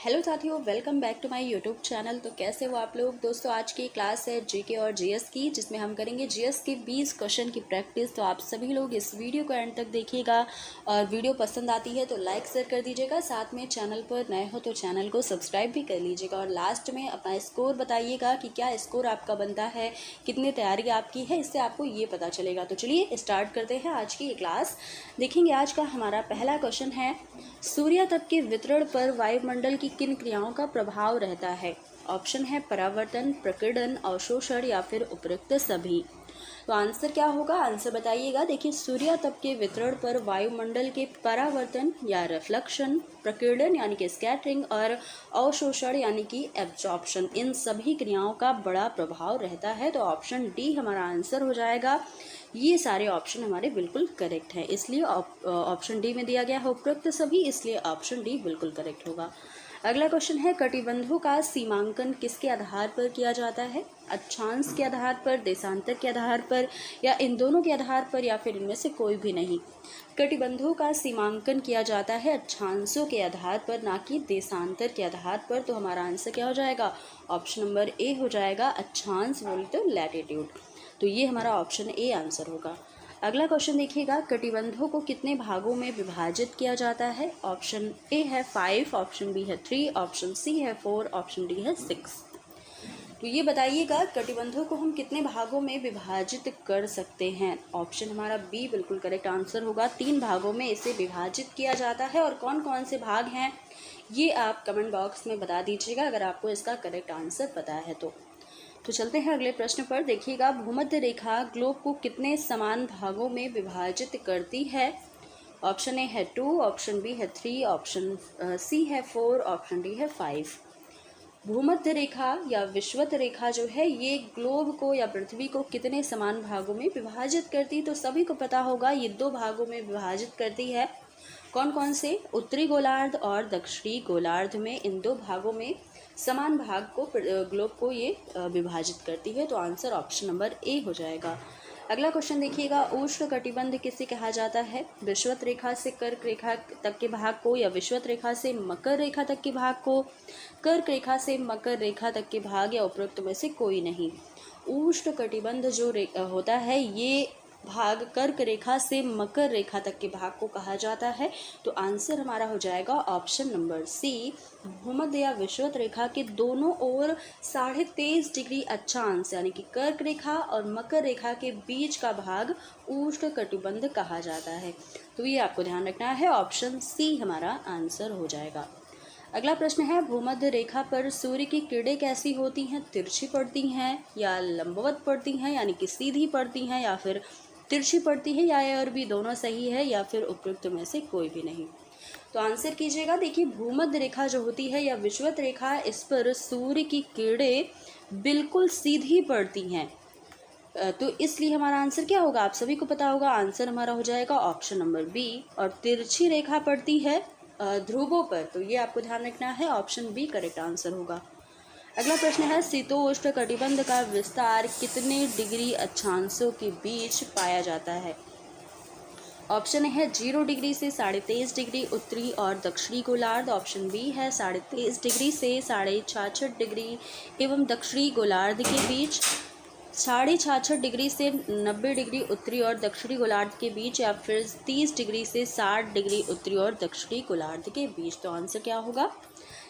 Hello साथियों, welcome back to my YouTube channel. तो कैसे हो आप लोग दोस्तों। आज की क्लास है जीके और जीएस की, जिसमें हम करेंगे जीएस के 20 क्वेश्चन की प्रैक्टिस। तो आप सभी लोग इस वीडियो को एंड तक देखिएगा और वीडियो पसंद आती है तो लाइक शेयर कर दीजिएगा। साथ में चैनल पर नए हो तो चैनल को सब्सक्राइब भी कर लीजिएगा और लास्ट में अपना स्कोर बताइएगा कि क्या स्कोर आपका बनता है, कितनी तैयारी आपकी है, इससे आपको ये पता चलेगा। तो चलिए स्टार्ट करते हैं आज की ये क्लास। देखेंगे आज का हमारा पहला क्वेश्चन है, सूर्य तप के वितरण पर वायुमंडल की किन क्रियाओं का प्रभाव रहता है। ऑप्शन है परावर्तन, प्रकीर्णन, अवशोषण या फिर उपरोक्त सभी। तो आंसर क्या होगा, आंसर बताइएगा। देखिए, सूर्य तप के वितरण पर वायुमंडल के परावर्तन या रिफ्लेक्शन, प्रकीर्णन यानी कि स्कैटरिंग और अवशोषण यानी कि एब्जॉर्प्शन, इन सभी क्रियाओं का बड़ा प्रभाव रहता है। तो ऑप्शन डी हमारा आंसर हो जाएगा। ये सारे ऑप्शन हमारे बिल्कुल करेक्ट हैं, इसलिए ऑप्शन डी में दिया गया है उपरोक्त सभी, इसलिए ऑप्शन डी बिल्कुल करेक्ट होगा। अगला क्वेश्चन है, कटिबंधों का सीमांकन किसके आधार पर किया जाता है। अक्षांश के आधार पर, देशांतर के आधार पर या इन दोनों के आधार पर या फिर इनमें से कोई भी नहीं। कटिबंधों का सीमांकन किया जाता है अक्षांशों के आधार पर, ना कि देशांतर के आधार पर। तो हमारा आंसर क्या हो जाएगा, ऑप्शन नंबर ए हो जाएगा। अक्षांश बोले तो लैटिट्यूड। तो ये हमारा ऑप्शन ए आंसर होगा। अगला क्वेश्चन देखिएगा, कटिबंधों को कितने भागों में विभाजित किया जाता है। ऑप्शन ए है 5, ऑप्शन बी है 3, ऑप्शन सी है 4, ऑप्शन डी है 6। तो ये बताइएगा, कटिबंधों को हम कितने भागों में विभाजित कर सकते हैं। ऑप्शन हमारा बी बिल्कुल करेक्ट आंसर होगा। 3 भागों में इसे विभाजित किया जाता है। और कौन कौन से भाग हैं ये आप कमेंट बॉक्स में बता दीजिएगा अगर आपको इसका करेक्ट आंसर पता है तो चलते हैं अगले प्रश्न पर। देखिएगा, भूमध्य रेखा ग्लोब को कितने समान भागों में विभाजित करती है। ऑप्शन ए है 2, ऑप्शन बी है 3, ऑप्शन सी है 4, ऑप्शन डी है 5। भूमध्य रेखा या विषुवत रेखा जो है ये ग्लोब को या पृथ्वी को कितने समान भागों में विभाजित करती, तो सभी को पता होगा ये 2 भागों में विभाजित करती है। कौन कौन से, उत्तरी गोलार्ध और दक्षिणी गोलार्ध में, इन 2 भागों में समान भाग को ग्लोब को ये विभाजित करती है। तो आंसर ऑप्शन नंबर ए हो जाएगा। अगला क्वेश्चन देखिएगा, उष्ण कटिबंध किसे कहा जाता है। विषुवत रेखा से कर्क रेखा तक के भाग को या विषुवत रेखा से मकर रेखा तक के भाग को, कर्क रेखा से मकर रेखा तक के भाग या उपरोक्त में से कोई नहीं। उष्ण कटिबंध जो होता है ये भाग कर्क रेखा से मकर रेखा तक के भाग को कहा जाता है। तो आंसर हमारा हो जाएगा ऑप्शन नंबर सी। भूमध्य या विषुवत रेखा के दोनों ओर 23.5 डिग्री अक्षांश यानी कि कर्क रेखा और मकर रेखा के बीच का भाग उष्ण कटिबंध कहा जाता है। तो ये आपको ध्यान रखना है, ऑप्शन सी हमारा आंसर हो जाएगा। अगला प्रश्न है, भूमध्य रेखा पर सूर्य की किरणें कैसी होती हैं, तिरछी पड़ती हैं या लंबवत पड़ती हैं यानी कि सीधी पड़ती हैं या फिर तिरछी पड़ती है, या और भी दोनों सही है या फिर उपयुक्त में से कोई भी नहीं। तो आंसर कीजिएगा। देखिए, भूमध्य रेखा जो होती है या विषुवत रेखा, इस पर सूर्य की किरणें बिल्कुल सीधी पड़ती हैं। तो इसलिए हमारा आंसर क्या होगा, आप सभी को पता होगा, आंसर हमारा हो जाएगा ऑप्शन नंबर बी। और तिरछी रेखा पड़ती है ध्रुवों पर, तो ये आपको ध्यान रखना है, ऑप्शन बी करेक्ट आंसर होगा। अगला प्रश्न है, शीतोष्ण कटिबंध का विस्तार कितने डिग्री अक्षांशों के बीच पाया जाता है। ऑप्शन है 0 डिग्री से 23.5 डिग्री उत्तरी और दक्षिणी गोलार्ध, ऑप्शन बी है 23.5 डिग्री से 66.5 डिग्री एवं दक्षिणी गोलार्ध के बीच, 66.5 डिग्री से 90 डिग्री उत्तरी और दक्षिणी गोलार्ध के बीच, या फिर 30 डिग्री से 60 डिग्री उत्तरी और दक्षिणी गोलार्ध के बीच। तो आंसर क्या होगा,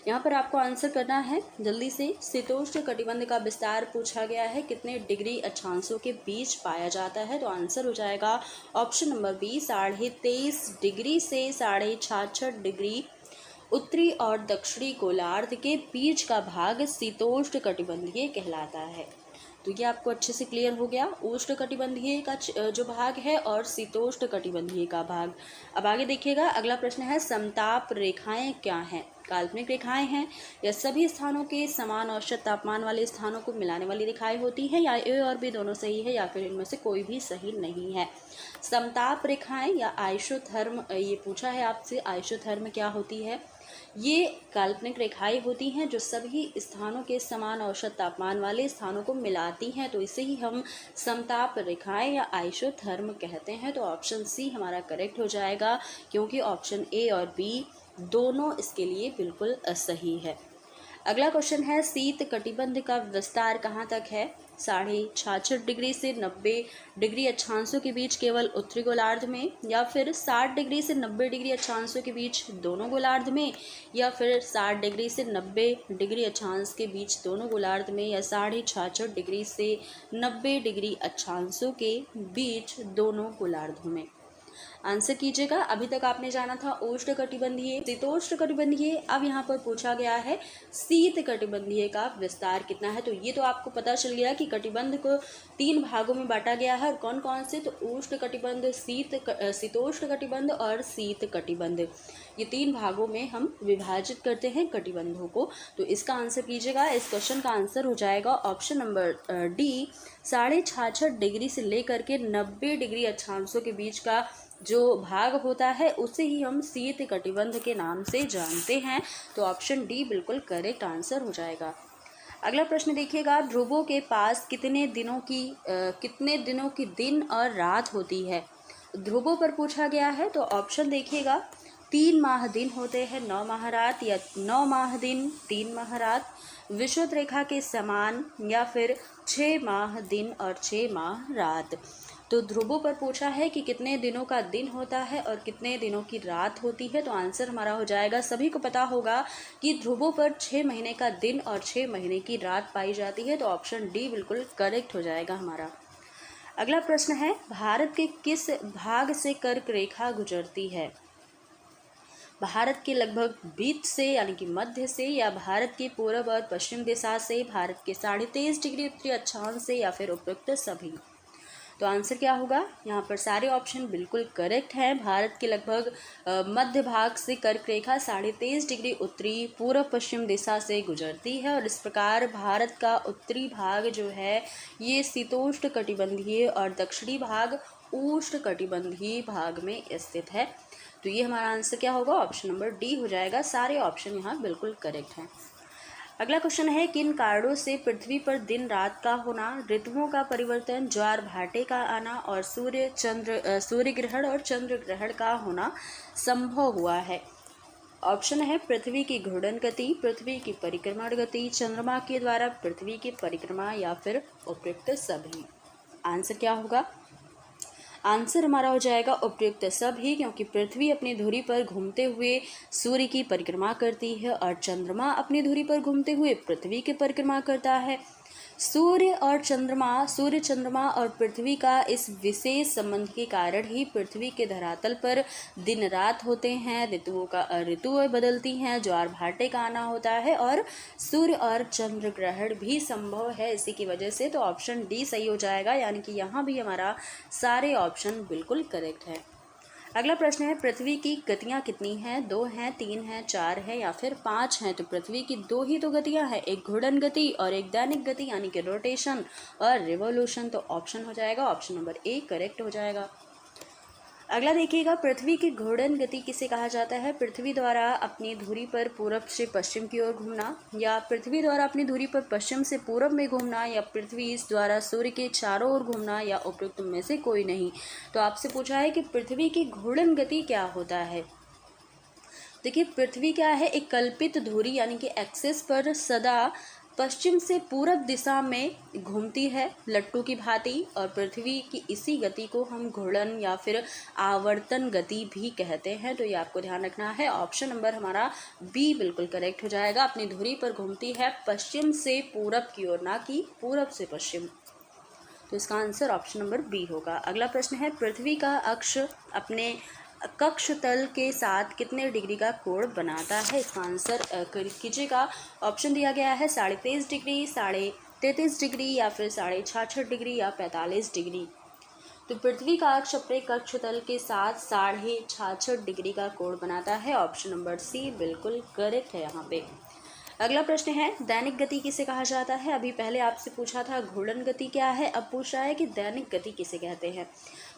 यहाँ पर आपको आंसर करना है जल्दी से। शीतोष्ण कटिबंध का विस्तार पूछा गया है, कितने डिग्री अक्षांशों के बीच पाया जाता है। तो आंसर हो जाएगा ऑप्शन नंबर बी, 23.5 डिग्री से 66.5 डिग्री उत्तरी और दक्षिणी गोलार्ध के बीच का भाग शीतोष्ण कटिबंधीय कहलाता है। तो ये आपको अच्छे से क्लियर हो गया, उष्ण कटिबंधीय का जो भाग है और शीतोष्ण कटिबंधीय का भाग। अब आगे देखिएगा, अगला प्रश्न है, समताप रेखाएं क्या हैं। काल्पनिक रेखाएं हैं या सभी स्थानों के समान औसत तापमान वाले स्थानों को मिलाने वाली रेखाएं होती हैं, या ए और बी दोनों सही है या फिर इनमें से कोई भी सही नहीं है। समताप रेखाएं या आइसोथर्म, ये पूछा है आपसे, आइसोथर्म क्या होती है। ये काल्पनिक रेखाएं होती हैं जो सभी स्थानों के समान औसत तापमान वाले स्थानों को मिलाती हैं, तो इसे ही हम समताप रेखाएं या आइसोथर्म कहते हैं। तो ऑप्शन सी हमारा करेक्ट हो जाएगा, क्योंकि ऑप्शन ए और बी दोनों इसके लिए बिल्कुल सही है। अगला क्वेश्चन है, शीत कटिबंध का विस्तार कहाँ तक है? 66.5 से 90 डिग्री अक्षांशों के बीच केवल उत्तरी गोलार्ध में, या फिर 60 डिग्री से 90 डिग्री अक्षांशों के बीच दोनों गोलार्ध में, या फिर 60 डिग्री से 90 डिग्री अक्षांश के बीच दोनों गोलार्ध में, या 66.5 डिग्री से 90 डिग्री अक्षांशों के बीच दोनों गोलार्धों में। आंसर कीजिएगा। अभी तक आपने जाना था उष्णकटिबंधीय, शीतोष्णकटिबंधीय, अब यहाँ पर पूछा गया है शीत कटिबंधीय का विस्तार कितना है। तो ये तो आपको पता चल गया कि कटिबंध को 3 भागों में बांटा गया है, और कौन कौन से? तो उष्ण कटिबंध, शीतोष्ण कटिबंध और शीत कटिबंध, ये 3 भागों में हम विभाजित करते हैं कटिबंधों को। तो इसका आंसर कीजिएगा। इस क्वेश्चन का आंसर हो जाएगा ऑप्शन नंबर डी, 66.5 डिग्री से लेकर के 90 डिग्री अक्षांशों के बीच का जो भाग होता है उसे ही हम शीत कटिबंध के नाम से जानते हैं। तो ऑप्शन डी बिल्कुल करेक्ट आंसर हो जाएगा। अगला प्रश्न देखिएगा, ध्रुवों के पास कितने दिनों की दिन और रात होती है? ध्रुवों पर पूछा गया है। तो ऑप्शन देखिएगा, 3 माह दिन होते हैं 9 माह रात, या 9 माह दिन 3 माह रात, विषुवत रेखा के समान, या फिर 6 माह दिन और 6 माह रात। तो ध्रुवों पर पूछा है कि कितने दिनों का दिन होता है और कितने दिनों की रात होती है। तो आंसर हमारा हो जाएगा, सभी को पता होगा कि ध्रुवों पर 6 महीने का दिन और 6 महीने की रात पाई जाती है। तो ऑप्शन डी बिल्कुल करेक्ट हो जाएगा हमारा। अगला प्रश्न है, भारत के किस भाग से कर्क रेखा गुजरती है? भारत के लगभग बीच से यानी कि मध्य से, या भारत के पूर्व और पश्चिम दिशा से, भारत के 23.5 डिग्री उत्तरी अक्षांश से, या फिर उपयुक्त सभी। तो आंसर क्या होगा? यहाँ पर सारे ऑप्शन बिल्कुल करेक्ट हैं। भारत के लगभग मध्य भाग से कर्क रेखा 23.5 डिग्री उत्तरी पूर्व पश्चिम दिशा से गुजरती है, और इस प्रकार भारत का उत्तरी भाग जो है ये शीतोष्ण कटिबंधीय और दक्षिणी भाग उष्ण कटिबंधीय भाग में स्थित है। तो ये हमारा आंसर क्या होगा? ऑप्शन नंबर डी हो जाएगा। सारे ऑप्शन यहाँ बिल्कुल करेक्ट हैं। अगला क्वेश्चन है, किन कारणों से पृथ्वी पर दिन रात का होना, ऋतुओं का परिवर्तन, ज्वार भाटे का आना और सूर्य ग्रहण और चंद्र ग्रहण का होना संभव हुआ है? ऑप्शन है, पृथ्वी की घूर्णन गति, पृथ्वी की परिक्रमण गति, चंद्रमा के द्वारा पृथ्वी की परिक्रमा, या फिर उपयुक्त सभी। आंसर क्या होगा? आंसर हमारा हो जाएगा उपयुक्त सभी, क्योंकि पृथ्वी अपनी धुरी पर घूमते हुए सूर्य की परिक्रमा करती है और चंद्रमा अपनी धुरी पर घूमते हुए पृथ्वी की परिक्रमा करता है। सूर्य चंद्रमा और पृथ्वी का इस विशेष संबंध के कारण ही पृथ्वी के धरातल पर दिन रात होते हैं, ऋतुएं बदलती हैं, ज्वार भाटे का आना होता है, और सूर्य और चंद्र ग्रहण भी संभव है इसी की वजह से। तो ऑप्शन डी सही हो जाएगा, यानी कि यहाँ भी हमारा सारे ऑप्शन बिल्कुल करेक्ट है। अगला प्रश्न है, पृथ्वी की गतियाँ कितनी हैं? 2 हैं, 3 हैं, 4 हैं, या फिर 5 हैं? तो पृथ्वी की 2 ही तो गतियाँ हैं, एक घूर्णन गति और एक दैनिक गति यानी कि रोटेशन और रिवोल्यूशन। तो ऑप्शन हो जाएगा, ऑप्शन नंबर ए करेक्ट हो जाएगा। अगला देखिएगा, पृथ्वी की घूर्णन गति किसे कहा जाता है? पृथ्वी द्वारा अपनी धुरी पर पूरब से पश्चिम की ओर घूमना, या पृथ्वी द्वारा अपनी धुरी पर पश्चिम से पूरब में घूमना, या पृथ्वी इस द्वारा सूर्य के चारों ओर घूमना, या उपयुक्त में से कोई नहीं। तो आपसे पूछा है कि पृथ्वी की घूर्णन गति क्या होता है। देखिए, पृथ्वी क्या है, एक कल्पित धुरी यानी कि एक्सिस पर सदा पश्चिम से पूरब दिशा में घूमती है लट्टू की भांति, और पृथ्वी की इसी गति को हम घूर्णन या फिर आवर्तन गति भी कहते हैं। तो ये आपको ध्यान रखना है। ऑप्शन नंबर हमारा बी बिल्कुल करेक्ट हो जाएगा। अपनी धुरी पर घूमती है पश्चिम से पूरब की ओर, ना कि पूरब से पश्चिम। तो इसका आंसर ऑप्शन नंबर बी होगा। अगला प्रश्न है, पृथ्वी का अक्ष अपने कक्ष तल के साथ कितने डिग्री का कोण बनाता है? इसका आंसर कीजिएगा। ऑप्शन दिया गया है 23.5 डिग्री, 33.5 डिग्री, या फिर 66.5 डिग्री, या 45 डिग्री। तो पृथ्वी का अक्ष अपने कक्ष तल के साथ 66.5 डिग्री का कोण बनाता है। ऑप्शन नंबर सी बिल्कुल करेक्ट है यहाँ पे। अगला प्रश्न है, दैनिक गति किसे कहा जाता है? अभी पहले आपसे पूछा था घूर्णन गति क्या है, अब पूछ रहा है कि दैनिक गति किसे कहते हैं।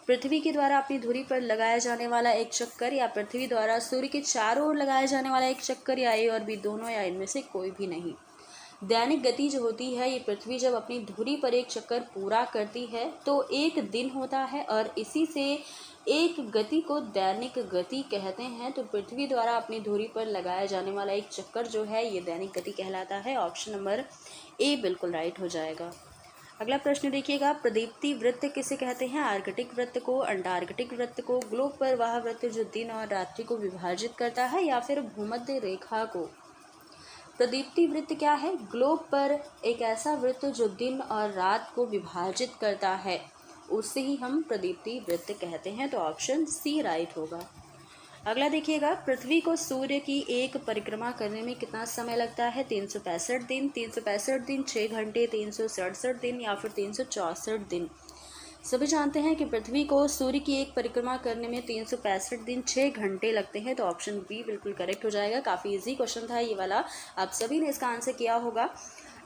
पृथ्वी के द्वारा अपनी धुरी पर लगाया जाने वाला एक चक्कर, या पृथ्वी द्वारा सूर्य के चारों ओर लगाया जाने वाला एक चक्कर, या ए और बी दोनों, या इनमें से कोई भी नहीं। दैनिक गति जो होती है, ये पृथ्वी जब अपनी धुरी पर एक चक्कर पूरा करती है तो एक दिन होता है, और इसी से एक गति को दैनिक गति कहते हैं। तो पृथ्वी द्वारा अपनी धुरी पर लगाया जाने वाला एक चक्कर जो है ये दैनिक गति कहलाता है। ऑप्शन नंबर ए बिल्कुल राइट हो जाएगा। अगला प्रश्न देखिएगा, प्रदीप्ति वृत्त किसे कहते हैं? आर्कटिक वृत्त को, अंटार्कटिक वृत्त को, ग्लोब पर वह वृत्त जो दिन और रात्रि को विभाजित करता है, या फिर भूमध्य रेखा को? प्रदीप्ति वृत्त क्या है? ग्लोब पर एक ऐसा वृत्त जो दिन और रात को विभाजित करता है, उससे ही हम प्रदीप्ति वृत्त कहते हैं। तो ऑप्शन सी राइट होगा। अगला देखिएगा, पृथ्वी को सूर्य की एक परिक्रमा करने में कितना समय लगता है? 365 दिन, 365 दिन, 6 घंटे, 367 दिन, या फिर 364 दिन। सभी जानते हैं कि पृथ्वी को सूर्य की एक परिक्रमा करने में 365 दिन 6 घंटे लगते हैं। तो ऑप्शन बी बिल्कुल करेक्ट हो जाएगा। काफ़ी इजी क्वेश्चन था ये वाला, आप सभी ने इसका आंसर किया होगा।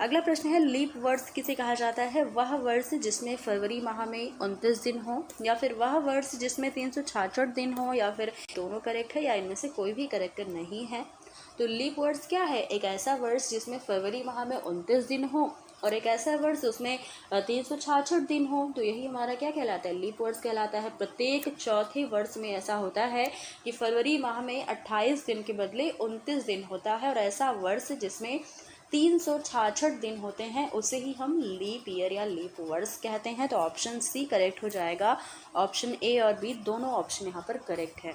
अगला प्रश्न है, लीप वर्ष किसे कहा जाता है? वह वर्ष जिसमें फरवरी माह में 29 दिन हो, या फिर वह वर्ष जिसमें 366 दिन हो, या फिर दोनों करेक्ट है, या इनमें से कोई भी करेक्ट नहीं है। तो लीप वर्ष क्या है? एक ऐसा वर्ष जिसमें फरवरी माह में 29 दिन हो और एक ऐसा वर्ष उसमें 366 दिन हो। तो यही हमारा क्या कहलाता है? लीप वर्ष कहलाता है। प्रत्येक चौथे वर्ष में ऐसा होता है कि फरवरी माह में 28 दिन के बदले 29 दिन होता है, और ऐसा वर्ष जिसमें 366 दिन होते हैं उसे ही हम लीप ईयर या लीप वर्ष कहते हैं। तो ऑप्शन सी करेक्ट हो जाएगा। ऑप्शन ए और बी दोनों ऑप्शन यहाँ पर करेक्ट है।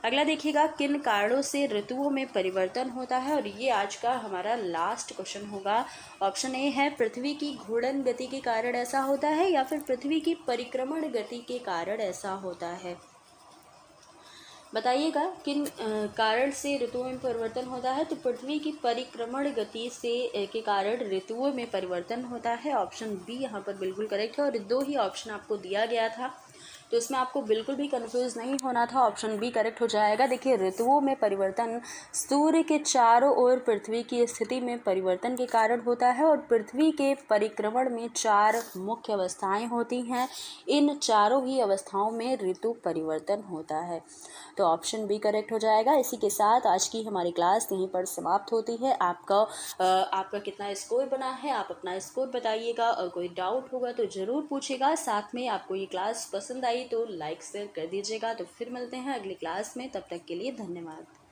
अगला देखिएगा, किन कारणों से ऋतुओं में परिवर्तन होता है? और ये आज का हमारा लास्ट क्वेश्चन होगा। ऑप्शन ए है, पृथ्वी की घूर्णन गति के कारण ऐसा होता है, या फिर पृथ्वी की परिक्रमण गति के कारण ऐसा होता है। बताइएगा किन कारण से ऋतुओं में परिवर्तन होता है? तो पृथ्वी की परिक्रमण गति से के कारण ऋतुओं में परिवर्तन होता है। ऑप्शन बी यहाँ पर बिल्कुल करेक्ट है। और दो ही ऑप्शन आपको दिया गया था, तो इसमें आपको बिल्कुल भी कंफ्यूज नहीं होना था। ऑप्शन बी करेक्ट हो जाएगा। देखिए, ऋतुओं में परिवर्तन सूर्य के चारों ओर पृथ्वी की स्थिति में परिवर्तन के कारण होता है, और पृथ्वी के परिक्रमण में 4 मुख्य अवस्थाएं होती हैं। इन चारों ही अवस्थाओं में ऋतु परिवर्तन होता है। तो ऑप्शन बी करेक्ट हो जाएगा। इसी के साथ आज की हमारी क्लास यहीं पर समाप्त होती है। आपका कितना स्कोर बना है, आप अपना स्कोर बताइएगा, और कोई डाउट होगा तो ज़रूर पूछिएगा। साथ में आपको ये क्लास पसंद आई तो लाइक शेयर कर दीजिएगा। तो फिर मिलते हैं अगली क्लास में, तब तक के लिए धन्यवाद।